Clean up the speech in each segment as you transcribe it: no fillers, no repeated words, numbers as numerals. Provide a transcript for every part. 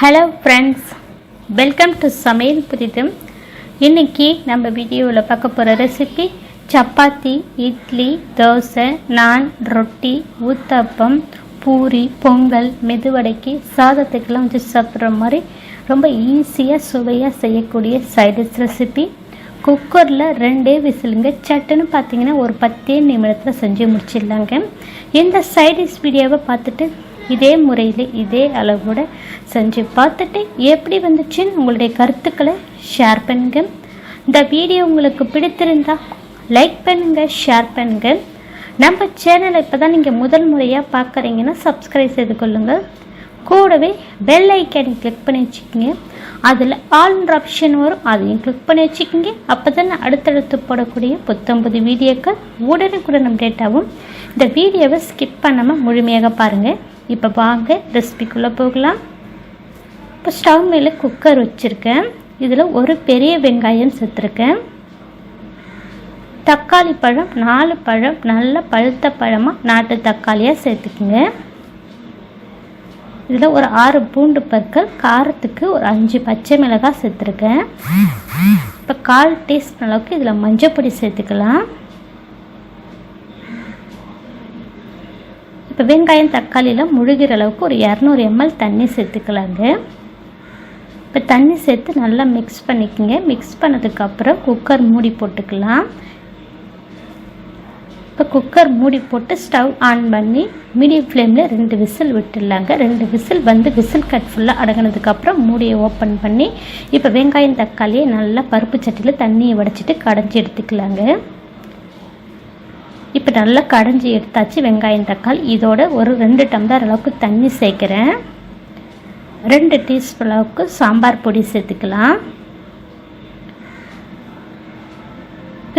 Hello friends, welcome to சமையல் புதிது. இன்றைக்கி நம்ம வீடியோவில் பார்க்க போகிற ரெசிபி சப்பாத்தி, இட்லி, தோசை, நான், ரொட்டி, ஊத்தப்பம், பூரி, பொங்கல், மெதுவடைக்கு, சாதத்துக்கெல்லாம் வச்சு சாப்பிட்ற மாதிரி ரொம்ப ஈஸியாக சுவையாக செய்யக்கூடிய சைடிஷ் ரெசிபி. குக்கரில் 2 விசிலுங்க. சட்டுன்னு பார்த்தீங்கன்னா ஒரு 10 நிமிடத்தில் செஞ்சு முடிச்சிடலாங்க. இந்த சைடிஷ் வீடியோவை பார்த்துட்டு இதே முறையில் இதே அளவோட செஞ்சு பார்த்துட்டு எப்படி வந்துச்சுன்னு உங்களுடைய கருத்துக்களை ஷேர் பண்ணுங்க. இந்த வீடியோ உங்களுக்கு பிடித்திருந்தால் லைக் பண்ணுங்கள், ஷேர் பண்ணுங்கள். நம்ம சேனலை இப்போ தான் நீங்கள் முதல் முறையாக பார்க்குறீங்கன்னா சப்ஸ்கிரைப் செய்து கொள்ளுங்கள். கூடவே பெல் ஐக்கானை கிளிக் பண்ணி வச்சுக்கோங்க. அதில் ஆல்ன்ற ஆப்ஷன் வரும், அதையும் கிளிக் பண்ணி வச்சுக்கோங்க. அப்போ தான் அடுத்தடுத்து போடக்கூடிய புத்தம்புது வீடியோக்கள் உடனுக்குடன் அப்டேட் ஆகும். இந்த வீடியோவை ஸ்கிப் பண்ணாமல் முழுமையாக பாருங்கள். இப்போ வாங்க ரெசிபிக்குள்ளே போகலாம். இப்போ ஸ்டவ் மேலே குக்கர் வச்சுருக்கேன். இதில் ஒரு பெரிய வெங்காயம் சேர்த்துருக்கேன். தக்காளி பழம் 4 பழம், நல்ல பழுத்த பழமாக நாட்டு தக்காளியாக சேர்த்துக்குங்க. இதில் ஒரு 6 பூண்டு பற்கள், காரத்துக்கு ஒரு 5 பச்சை மிளகாய் சேர்த்துருக்கேன். இப்போ 1/4 டீஸ்பூன் அளவுக்கு இதில் மஞ்சள் பொடி சேர்த்துக்கலாம். இப்போ வெங்காயம் தக்காளியில் முழுகிற அளவுக்கு ஒரு 200 ml தண்ணி சேர்த்துக்கலாங்க. இப்போ தண்ணி சேர்த்து நல்லா மிக்ஸ் பண்ணிக்கோங்க. மிக்ஸ் பண்ணதுக்கப்புறம் குக்கர் மூடி போட்டுக்கலாம். இப்போ குக்கர் மூடி போட்டு ஸ்டவ் ஆன் பண்ணி மீடியம் ஃப்ளேமில் 2 விசில் விட்டுடலாங்க. 2 விசில் விசில் கட் ஃபுல்லாக அடங்கினதுக்கப்புறம் மூடியை ஓப்பன் பண்ணி இப்போ வெங்காயம் தக்காளியை நல்லா பருப்பு சட்டியில் தண்ணியை வடிச்சிட்டு கடைஞ்சி எடுத்துக்கலாங்க. இப்போ நல்லா கடைஞ்சி எடுத்தாச்சு வெங்காயம் தக்காளி. இதோட ஒரு 2 டம்ளர் அளவுக்கு தண்ணி சேர்க்குறேன். 2 டீஸ்பூன் அளவுக்கு சாம்பார் பொடி சேர்த்துக்கலாம்.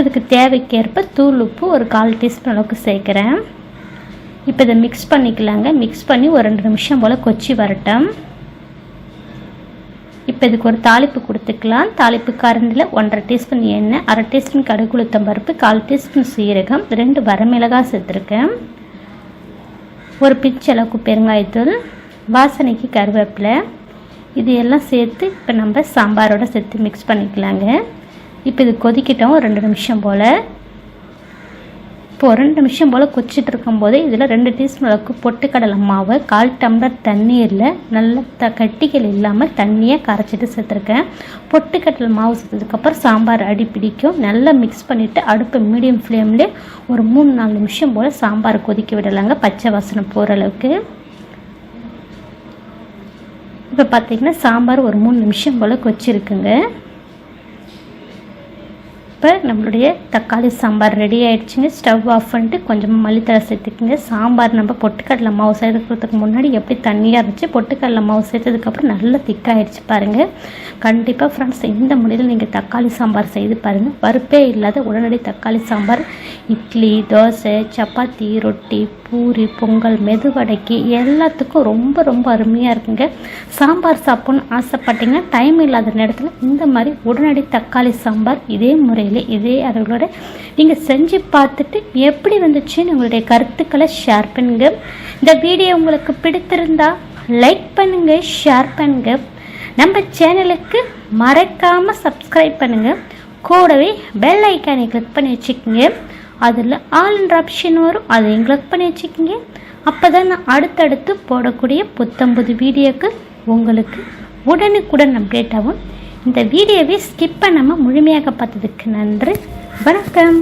இதுக்கு தேவைக்கேற்ப தூள் உப்பு ஒரு 1/4 டீஸ்பூன் அளவுக்கு சேர்க்குறேன். இப்போ இதை மிக்ஸ் பண்ணிக்கலாங்க. மிக்ஸ் பண்ணி ஒரு 2 நிமிஷம் போல் கொச்சி வரட்டும். இப்போ இதுக்கு ஒரு தாளிப்பு கொடுத்துக்கலாம். தாளிப்பு கரண்டில் 1/2 டீஸ்பூன் எண்ணெய், 1/2 டீஸ்பூன் கடுகு உளுத்தம் பருப்பு, 1/4 டீஸ்பூன் சீரகம், 2 வரமிளகாய் சேர்த்துருக்கேன். ஒரு பிஞ்ச் அளவுக்கு பெருங்காயத்தூள், வாசனைக்கு கருவேப்பிலை, இது எல்லாம் சேர்த்து இப்போ நம்ம சாம்பாரோட சேர்த்து மிக்ஸ் பண்ணிக்கலாங்க. இப்போ இது கொதிக்கிட்டோம் ஒரு 2 நிமிஷம் போல். இப்போ ஒரு 2 நிமிஷம் போல் கொச்சிட்டு இருக்கும்போது இதில் 2 டீஸ்பூன் அளவுக்கு பொட்டுக்கடலை மாவை 1/4 டம்ளர் தண்ணீரில் நல்ல கட்டிகள் இல்லாமல் தண்ணியாக கரைச்சிட்டு சேர்த்துருக்கேன். பொட்டுக்கடலை மாவு சேர்த்ததுக்கப்புறம் சாம்பார் அடி பிடிக்கும். நல்லா மிக்ஸ் பண்ணிவிட்டு அடுப்பு மீடியம் ஃப்ளேம்லேயே ஒரு 3-4 நிமிஷம் போல் சாம்பார் கொதிக்க விடலாங்க, பச்சை வாசனை போகிற அளவுக்கு. இப்போ பார்த்திங்கன்னா சாம்பார் ஒரு 3 நிமிஷம் போல் கொச்சிருக்குங்க. இப்போ நம்மளுடைய தக்காளி சாம்பார் ரெடி ஆகிடுச்சுங்க. ஸ்டவ் ஆஃப் பண்ணிட்டு கொஞ்சமாக மல்லித்தழை சேர்த்துக்குங்க. சாம்பார் நம்ம பொட்டுக்கடலை மாவு சேர்த்துக்கிறதுக்கு முன்னாடி எப்படி தண்ணியாக இருந்துச்சு, பொட்டுக்கடலை மாவு சேர்த்ததுக்கப்புறம் நல்லா திக்காகிடுச்சு பாருங்கள். கண்டிப்பாக ஃப்ரெண்ட்ஸ் இந்த முறையில் நீங்கள் தக்காளி சாம்பார் செய்து பாருங்கள். பருப்பே இல்லாத உடனடி தக்காளி சாம்பார் இட்லி, தோசை, சப்பாத்தி, ரொட்டி, பூரி, பொங்கல், மெதுவடைக்கு எல்லாத்துக்கும் ரொம்ப ரொம்ப அருமையாக இருக்குங்க. சாம்பார் சாப்பிட்ணுன்னு ஆசைப்பட்டீங்கன்னா டைம் இல்லாத நேரத்தில் இந்த மாதிரி உடனடி தக்காளி சாம்பார் இதே முறையில் இதே அளவோட நீங்கள் செஞ்சு பார்த்துட்டு எப்படி வந்துச்சுன்னு உங்களுடைய கருத்துக்களை ஷேர் பண்ணுங்க. இந்த வீடியோ உங்களுக்கு பிடித்திருந்தா லைக் பண்ணுங்க, ஷேர் பண்ணுங்க. நம்ம சேனலுக்கு மறக்காமல் சப்ஸ்கிரைப் பண்ணுங்கள். கூடவே பெல் ஐக்கானை கிளிக் பண்ணி வச்சுக்கோங்க. அதில் ஆல்ன்ற ஆப்ஷன் வரும், அதையும் கிளிக் பண்ணி வச்சுக்கோங்க. அப்போ தான் நான் அடுத்தடுத்து போடக்கூடிய புத்தம்புது வீடியோக்கள் உங்களுக்கு உடனுக்குடன் அப்டேட் ஆகும். இந்த வீடியோவை ஸ்கிப் பண்ணாமல் முழுமையாக பார்த்ததுக்கு நன்றி. வணக்கம்.